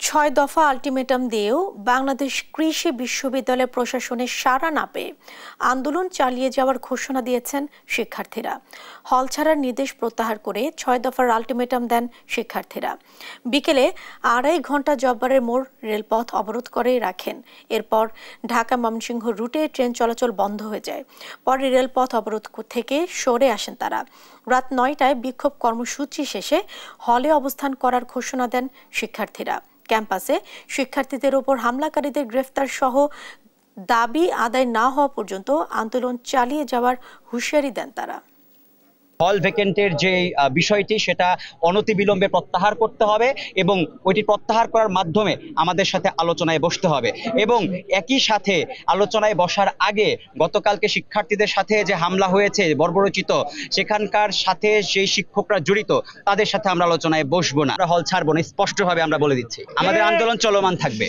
ছয় দফা আলটিমেটাম দিয়েও বাংলাদেশ কৃষি বিশ্ববিদ্যালয় প্রশাসনের সাড়া না পেয়ে আন্দোলন চালিয়ে যাওয়ার ঘোষণা দিয়েছেন শিক্ষার্থীরা। হল ছাড়ার নির্দেশ প্রত্যাহার করে ৬ দফার আলটিমেটাম দেন শিক্ষার্থীরা। বিকেলে ২.৫ ঘণ্টা জব্বারের মোড় রেলপথ অবরোধ করে রাখেন। এরপর ঢাকা ময়মনসিংহ রুটে ট্রেন চলাচল বন্ধ হয়ে যায়। পরে রেলপথ অবরোধ থেকে সরে আসেন তারা। রাত ৯টায় বিক্ষোভ কর্মসূচি শেষে হলে অবস্থান করার ঘোষণা দেন শিক্ষার্থীরা। ক্যাম্পাসে শিক্ষার্থীদের ওপর হামলাকারীদের গ্রেফতার সহ দাবি আদায় না হওয়া পর্যন্ত আন্দোলন চালিয়ে যাওয়ার হুঁশিয়ারি দেন তারা। হল ভ্যাকেন্টের যে বিষয়টি সেটা অনতিবিলম্বে প্রত্যাহার করতে হবে এবং ওইটি প্রত্যাহার করার মাধ্যমে আমাদের সাথে আলোচনায় বসতে হবে এবং একই সাথে আলোচনায় বসার আগে গতকালকে শিক্ষার্থীদের সাথে যে হামলা হয়েছে বর্বরচিত, সেখানকার সাথে যেই শিক্ষকরা জড়িত তাদের সাথে আমরা আলোচনায় বসবো না, হল ছাড়বো না, স্পষ্টভাবে আমরা বলে দিচ্ছি। আমাদের আন্দোলন চলমান থাকবে।